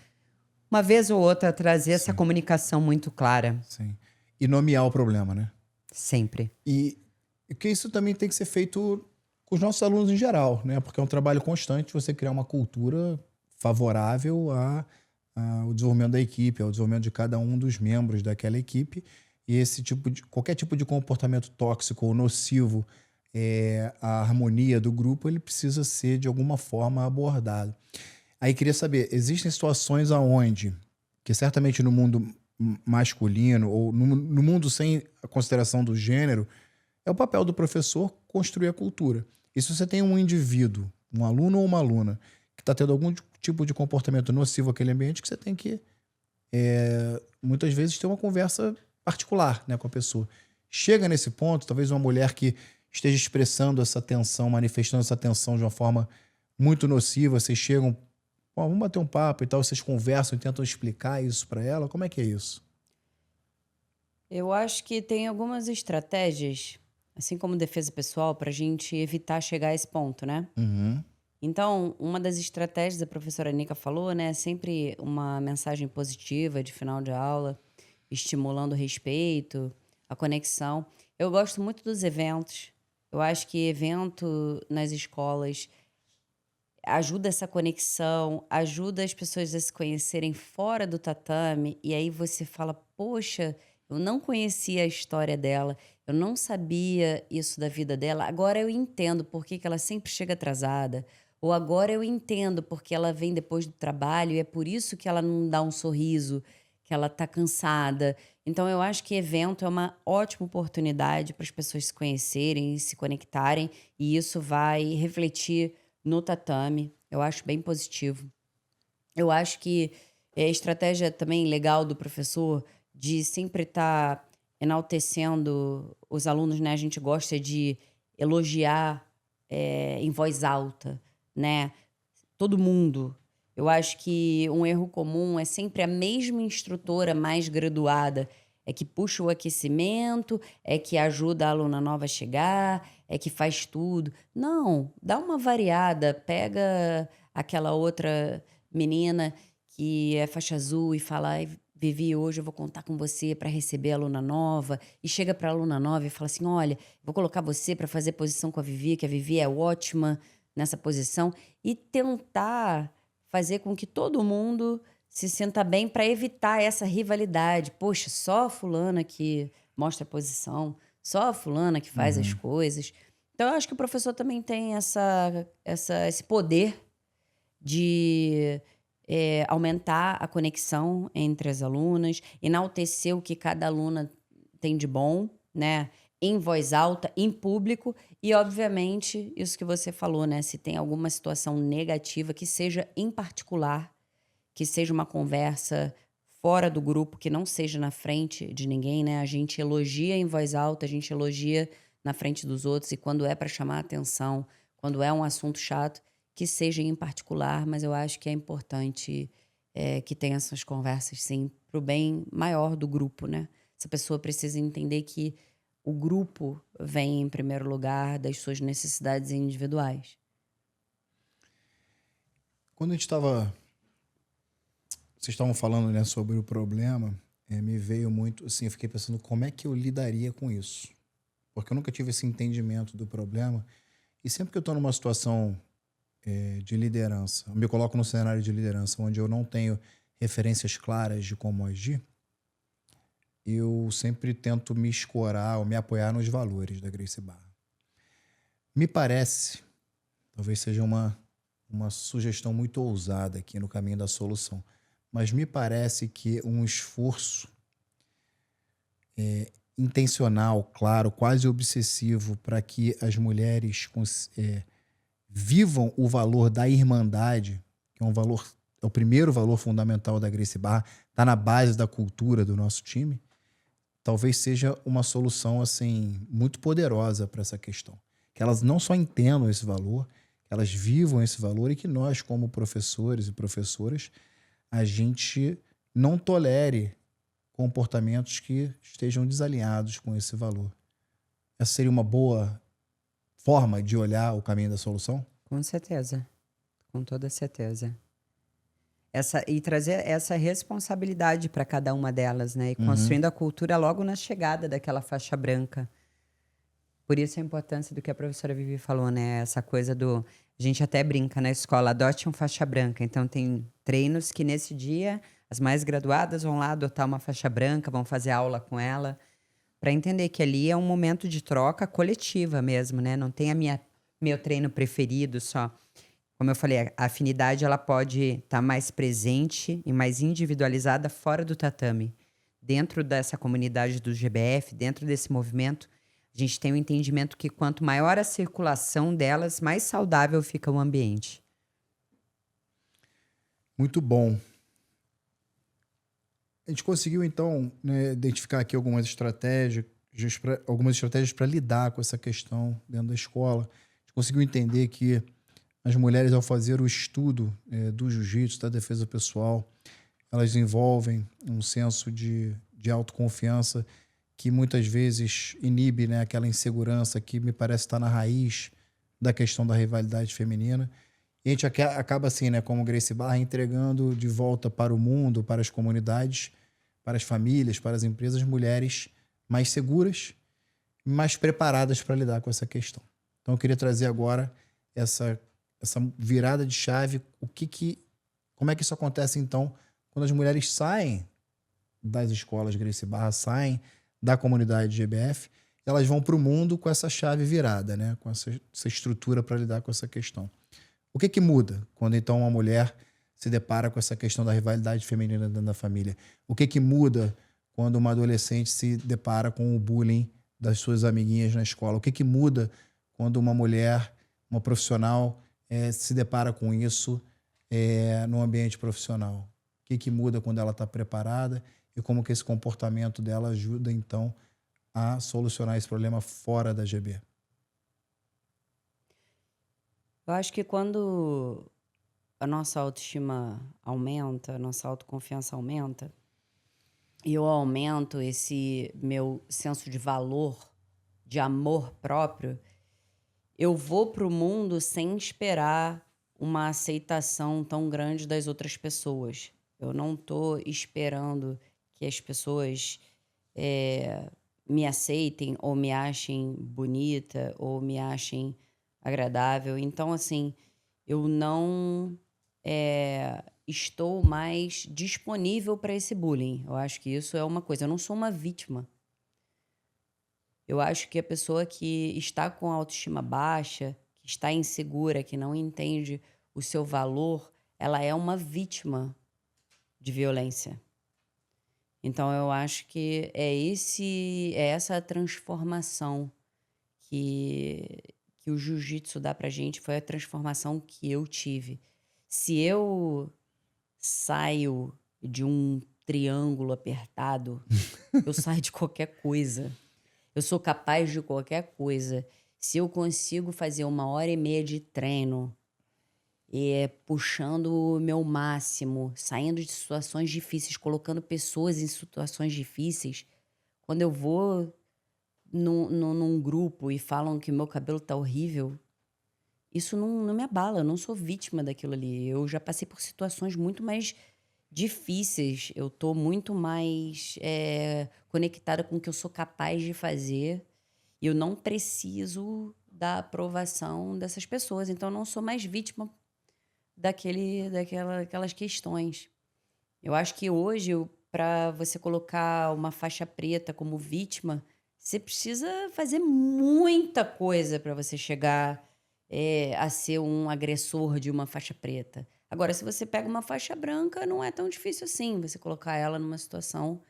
uma vez ou outra, trazer essa comunicação muito clara. Sim. E nomear o problema, né? Sempre. E que isso também tem que ser feito com os nossos alunos em geral, né? Porque é um trabalho constante você criar uma cultura favorável ao desenvolvimento da equipe, ao desenvolvimento de cada um dos membros daquela equipe. E qualquer tipo de comportamento tóxico ou nocivo à harmonia do grupo, ele precisa ser de alguma forma abordado. Aí queria saber, existem situações aonde, que certamente no mundo masculino, ou no mundo sem a consideração do gênero, é o papel do professor construir a cultura. E se você tem um indivíduo, um aluno ou uma aluna, que está tendo algum tipo de comportamento nocivo àquele ambiente, que você tem que, muitas vezes, ter uma conversa particular, né, com a pessoa. Chega nesse ponto, talvez uma mulher que esteja expressando essa tensão, manifestando essa tensão de uma forma muito nociva, vocês chegam, pô, vamos bater um papo e tal, vocês conversam e tentam explicar isso para ela, como é que é isso? Eu acho que tem algumas estratégias, assim como defesa pessoal, para a gente evitar chegar a esse ponto, né? Uhum. Então, uma das estratégias, a professora Nica falou, né? É sempre uma mensagem positiva de final de aula, estimulando o respeito, a conexão. Eu gosto muito dos eventos. Eu acho que evento nas escolas ajuda essa conexão, ajuda as pessoas a se conhecerem fora do tatame. E aí você fala, poxa, eu não conhecia a história dela, eu não sabia isso da vida dela. Agora eu entendo por que que ela sempre chega atrasada. Ou agora eu entendo porque ela vem depois do trabalho e é por isso que ela não dá um sorriso, que ela tá cansada. Então eu acho que evento é uma ótima oportunidade para as pessoas se conhecerem e se conectarem, e isso vai refletir no tatame. Eu acho bem positivo. Eu acho que é estratégia também legal do professor de sempre estar enaltecendo os alunos, né? A gente gosta de elogiar em voz alta, né? Todo mundo. Eu acho que um erro comum é sempre a mesma instrutora mais graduada. É que puxa o aquecimento, é que ajuda a aluna nova a chegar, é que faz tudo. Não, dá uma variada. Pega aquela outra menina que é faixa azul e fala: "Ai, Vivi, hoje eu vou contar com você para receber a aluna nova." E chega para a aluna nova e fala assim: "Olha, vou colocar você para fazer posição com a Vivi, que a Vivi é ótima nessa posição." E tentar fazer com que todo mundo se sinta bem para evitar essa rivalidade. Poxa, só a fulana que mostra a posição, só a fulana que faz as coisas. Então, eu acho que o professor também tem esse poder de aumentar a conexão entre as alunas, enaltecer o que cada aluna tem de bom, né? Em voz alta, em público, e obviamente, isso que você falou, né? Se tem alguma situação negativa, que seja em particular, que seja uma conversa fora do grupo, que não seja na frente de ninguém, né? A gente elogia em voz alta, a gente elogia na frente dos outros, e quando é para chamar a atenção, quando é um assunto chato, que seja em particular, mas eu acho que é importante que tenha essas conversas, sim, pro bem maior do grupo, né? Essa pessoa precisa entender que o grupo vem em primeiro lugar das suas necessidades individuais. Quando vocês estavam falando, né, sobre o problema, me veio muito, assim, eu fiquei pensando como é que eu lidaria com isso. Porque eu nunca tive esse entendimento do problema. E sempre que eu estou numa situação de liderança, eu me coloco no cenário de liderança, onde eu não tenho referências claras de como agir, eu sempre tento me escorar ou me apoiar nos valores da Gracie Barra. Me parece, talvez seja uma sugestão muito ousada aqui no caminho da solução, mas me parece que um esforço intencional, claro, quase obsessivo, para que as mulheres vivam o valor da irmandade, que é é o primeiro valor fundamental da Gracie Barra, está na base da cultura do nosso time, talvez seja uma solução assim muito poderosa para essa questão. Que elas não só entendam esse valor, que elas vivam esse valor, e que nós, como professores e professoras, a gente não tolere comportamentos que estejam desalinhados com esse valor. Essa seria uma boa forma de olhar o caminho da solução? Com certeza. Com toda certeza. E trazer essa responsabilidade para cada uma delas, né? E construindo a cultura logo na chegada daquela faixa branca. Por isso a importância do que a professora Vivi falou, né? Essa coisa do... A gente até brinca na escola, adote um faixa branca. Então tem treinos que nesse dia as mais graduadas vão lá adotar uma faixa branca, vão fazer aula com ela, para entender que ali é um momento de troca coletiva mesmo, né? Não tem meu treino preferido só. Como eu falei, a afinidade ela pode estar mais presente e mais individualizada fora do tatame. dentro dessa comunidade do GBF, dentro desse movimento, a gente tem o entendimento que quanto maior a circulação delas, mais saudável fica o ambiente. Muito bom. A gente conseguiu, então, né, identificar aqui algumas estratégias para lidar com essa questão dentro da escola. A gente conseguiu entender que as mulheres, ao fazer o estudo do jiu-jitsu, da defesa pessoal, elas desenvolvem um senso de autoconfiança que muitas vezes inibe, né, aquela insegurança que me parece estar na raiz da questão da rivalidade feminina. E a gente acaba assim, né, como Gracie Barra, entregando de volta para o mundo, para as comunidades, para as famílias, para as empresas, mulheres mais seguras, mais preparadas para lidar com essa questão. Então eu queria trazer agora essa virada de chave, como é que isso acontece então quando as mulheres saem das escolas Gracie Barra, saem da comunidade GBF, elas vão para o mundo com essa chave virada, né? Com essa estrutura para lidar com essa questão. O que muda quando então uma mulher se depara com essa questão da rivalidade feminina dentro da família? O que muda quando uma adolescente se depara com o bullying das suas amiguinhas na escola? O que muda quando uma mulher, uma profissional, se depara com isso no ambiente profissional? O que muda quando ela está preparada e como que esse comportamento dela ajuda, então, a solucionar esse problema fora da GB? Eu acho que quando a nossa autoestima aumenta, a nossa autoconfiança aumenta, e eu aumento esse meu senso de valor, de amor próprio, eu vou pro mundo sem esperar uma aceitação tão grande das outras pessoas. Eu não tô esperando que as pessoas me aceitem ou me achem bonita ou me achem agradável. Então, assim, eu não estou mais disponível para esse bullying. Eu acho que isso é uma coisa. Eu não sou uma vítima. Eu acho que a pessoa que está com a autoestima baixa, que está insegura, que não entende o seu valor, ela é uma vítima de violência. Então, eu acho que é essa transformação que o jiu-jitsu dá pra gente, foi a transformação que eu tive. Se eu saio de um triângulo apertado, eu saio de qualquer coisa. Eu sou capaz de qualquer coisa. Se eu consigo fazer 1h30 de treino, puxando o meu máximo, saindo de situações difíceis, colocando pessoas em situações difíceis, quando eu vou num grupo e falam que meu cabelo tá horrível, isso não me abala, eu não sou vítima daquilo ali. Eu já passei por situações muito mais difíceis, eu tô muito mais conectada com o que eu sou capaz de fazer e eu não preciso da aprovação dessas pessoas, então eu não sou mais vítima daquelas questões. Eu acho que hoje, para você colocar uma faixa preta como vítima, você precisa fazer muita coisa para você chegar a ser um agressor de uma faixa preta. Agora, se você pega uma faixa branca, não é tão difícil assim você colocar ela numa situação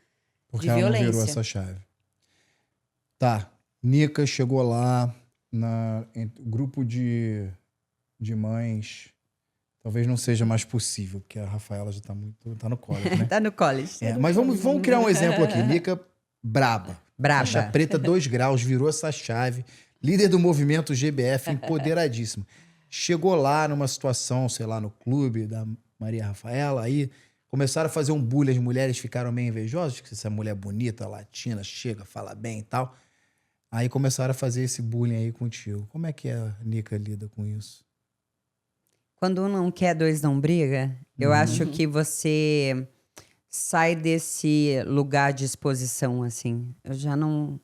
Porque de ela violência. não virou essa chave. Tá, Nica chegou lá no grupo de mães. Talvez não seja mais possível, porque a Rafaela já tá no college, né? Tá no college. Mas vamos criar um exemplo aqui. Nica braba. Braba. Faixa preta, 2 graus, virou essa chave. Líder do movimento GBF, empoderadíssimo. Chegou lá numa situação, sei lá, no clube da Maria Rafaela, aí começaram a fazer um bullying, as mulheres ficaram meio invejosas, que essa mulher bonita, latina, chega, fala bem e tal. Aí começaram a fazer esse bullying aí contigo. Como é que a Nica lida com isso? Quando um não quer, dois não briga, eu acho que você sai desse lugar de exposição, assim. Eu já não...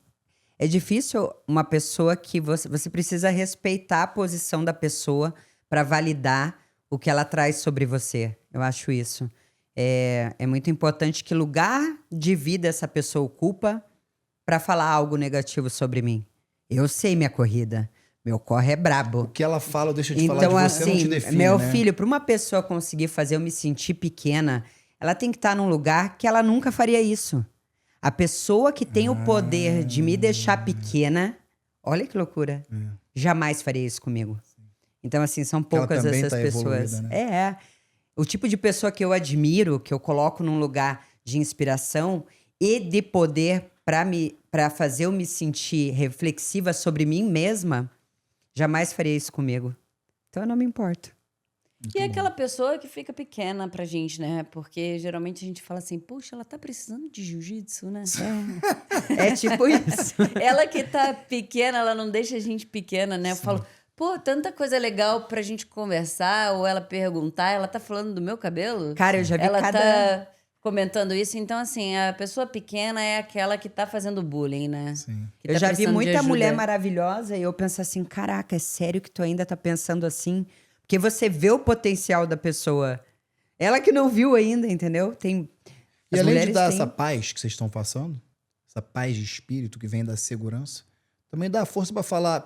É difícil uma pessoa que você precisa respeitar a posição da pessoa para validar o que ela traz sobre você. Eu acho isso. É muito importante que lugar de vida essa pessoa ocupa para falar algo negativo sobre mim. Eu sei minha corrida. Meu corre é brabo. O que ela fala, deixa de falar de você, assim, não te define, meu né? filho, para uma pessoa conseguir fazer eu me sentir pequena, ela tem que estar num lugar que ela nunca faria isso. A pessoa que tem o poder de me deixar pequena, olha que loucura, jamais faria isso comigo. Então, assim, são Porque ela poucas também essas tá pessoas. evoluída, né? É. O tipo de pessoa que eu admiro, que eu coloco num lugar de inspiração e de poder para fazer eu me sentir reflexiva sobre mim mesma, jamais faria isso comigo. Então eu não me importo. E é aquela pessoa que fica pequena pra gente, né? Porque geralmente a gente fala assim, poxa, ela tá precisando de jiu-jitsu, né? É tipo isso. Ela que tá pequena, ela não deixa a gente pequena, né? Eu Sim. falo, pô, tanta coisa legal pra gente conversar ou ela perguntar. Ela tá falando do meu cabelo? Cara, eu já vi Ela cada... tá comentando isso. Então, assim, a pessoa pequena é aquela que tá fazendo bullying, né? Sim. Que Eu tá já vi precisando de muita ajuda. mulher maravilhosa e eu penso assim, caraca, é sério que tu ainda tá pensando assim? Porque você vê o potencial da pessoa. Ela que não viu ainda, entendeu? Tem... E As além de mulheres dar têm- essa paz que vocês estão passando, essa paz de espírito que vem da segurança, também dá força pra falar,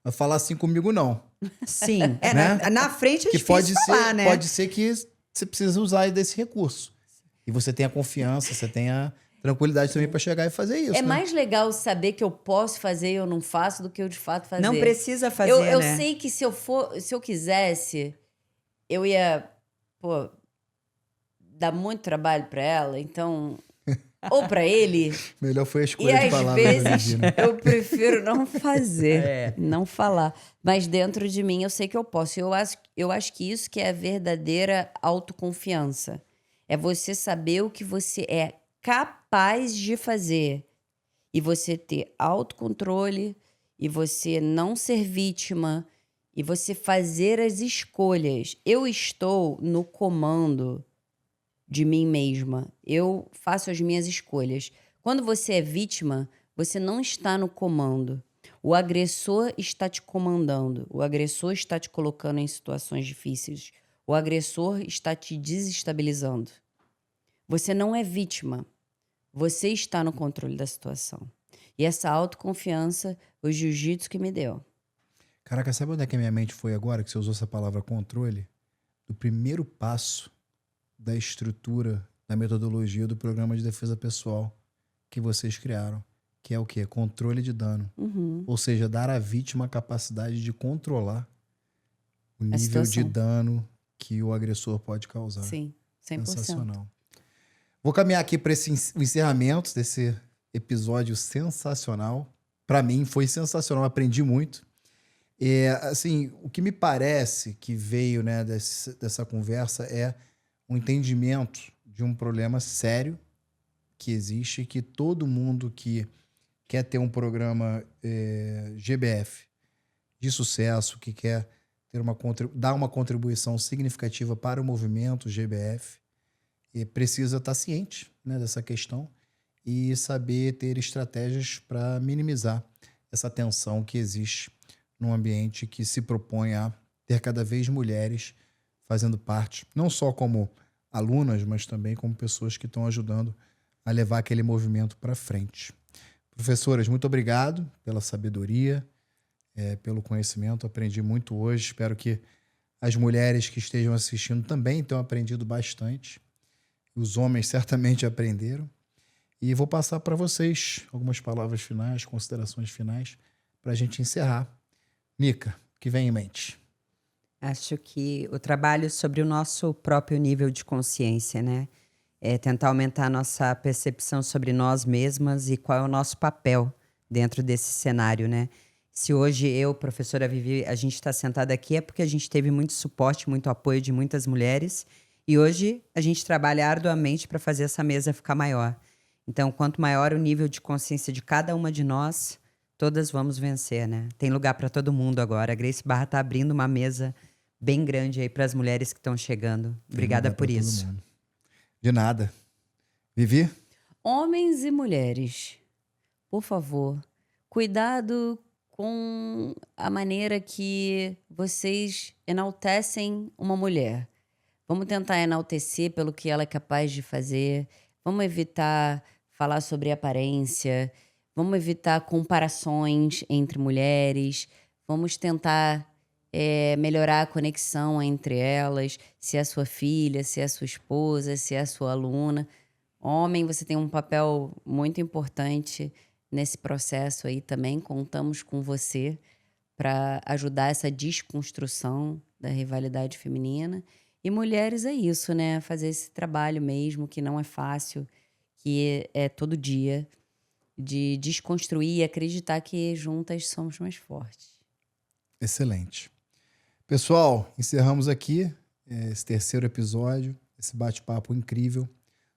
vai falar assim comigo não. Sim. É, Né? na frente é Que difícil falar, né? pode ser que você precisa usar desse recurso. E você tenha confiança, você tenha tranquilidade também pra chegar e fazer isso, É né? mais legal saber que eu posso fazer e eu não faço do que eu de fato fazer. Não precisa fazer, eu né? sei que se eu quisesse, eu ia, pô, dar muito trabalho pra ela, então ou pra ele, Melhor foi a e escolha de às palavras da vezes Regina. eu prefiro não fazer, não falar. Mas dentro de mim eu sei que eu posso. Eu acho que isso que é a verdadeira autoconfiança. É você saber o que você é capaz de fazer. E você ter autocontrole, e você não ser vítima, e você fazer as escolhas. Eu estou no comando de mim mesma. Eu faço as minhas escolhas. Quando você é vítima, você não está no comando. O agressor está te comandando. O agressor está te colocando em situações difíceis. O agressor está te desestabilizando. Você não é vítima. Você está no controle da situação. E essa autoconfiança, o jiu-jitsu que me deu. Caraca, sabe onde é que a minha mente foi agora que você usou essa palavra controle? Do primeiro passo da estrutura, da metodologia do programa de defesa pessoal que vocês criaram, que é o quê? Controle de dano. Ou seja, dar à vítima a capacidade de controlar o nível de situação. dano que o agressor pode causar. Sim, 100%. Sensacional. Vou caminhar aqui para o encerramento desse episódio sensacional. Para mim foi sensacional, aprendi muito. Assim, o que me parece que veio, né, dessa conversa é um entendimento de um problema sério que existe, que todo mundo que quer ter um programa GBF de sucesso, que quer ter dar uma contribuição significativa para o movimento GBF, precisa estar ciente, né, dessa questão e saber ter estratégias para minimizar essa tensão que existe num ambiente que se propõe a ter cada vez mulheres fazendo parte, não só como alunas, mas também como pessoas que estão ajudando a levar aquele movimento para frente. Professoras, muito obrigado pela sabedoria, pelo conhecimento. Aprendi muito hoje. Espero que as mulheres que estejam assistindo também tenham aprendido bastante. Os homens certamente aprenderam. E vou passar para vocês algumas palavras finais, considerações finais, para a gente encerrar. Nica, o que vem em mente? Acho que o trabalho sobre o nosso próprio nível de consciência, né? É tentar aumentar a nossa percepção sobre nós mesmas e qual é o nosso papel dentro desse cenário, né? Se hoje eu, professora Vivi, a gente está sentada aqui é porque a gente teve muito suporte, muito apoio de muitas mulheres e hoje a gente trabalha arduamente para fazer essa mesa ficar maior. Então, quanto maior o nível de consciência de cada uma de nós, todas vamos vencer, né? Tem lugar para todo mundo agora. A Grace Barra está abrindo uma mesa bem grande aí para as mulheres que estão chegando. Obrigada por isso. De nada. Vivi? Homens e mulheres, por favor, cuidado com a maneira que vocês enaltecem uma mulher. Vamos tentar enaltecer pelo que ela é capaz de fazer. Vamos evitar falar sobre aparência. Vamos evitar comparações entre mulheres. Vamos tentar melhorar a conexão entre elas. Se é sua filha, se é sua esposa, se é sua aluna. Homem, você tem um papel muito importante nesse processo aí também. Contamos com você para ajudar essa desconstrução da rivalidade feminina. E mulheres é isso, né? Fazer esse trabalho mesmo, que não é fácil, que é todo dia, de desconstruir e acreditar que juntas somos mais fortes. Excelente. Pessoal, encerramos aqui esse terceiro episódio, esse bate-papo incrível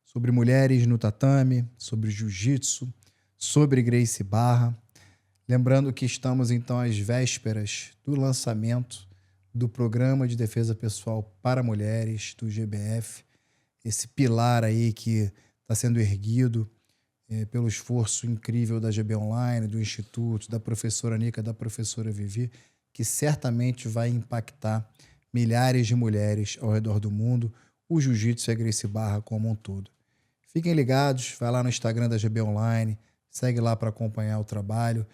sobre mulheres no tatame, sobre jiu-jitsu, sobre Gracie Barra. Lembrando que estamos, então, às vésperas do lançamento do Programa de Defesa Pessoal para Mulheres, do GBF, esse pilar aí que está sendo erguido pelo esforço incrível da GB Online, do Instituto, da professora Nica, da professora Vivi, que certamente vai impactar milhares de mulheres ao redor do mundo, o jiu-jitsu e a Gracie Barra como um todo. Fiquem ligados, vai lá no Instagram da GB Online, segue lá para acompanhar o trabalho,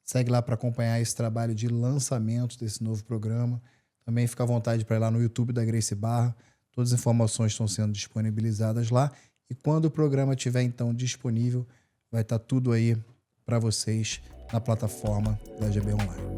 segue lá para acompanhar esse trabalho de lançamento desse novo programa. Também fica à vontade para ir lá no YouTube da Gracie Barra, todas as informações estão sendo disponibilizadas lá. E quando o programa estiver, então, disponível, vai estar tudo aí para vocês na plataforma da GB Online.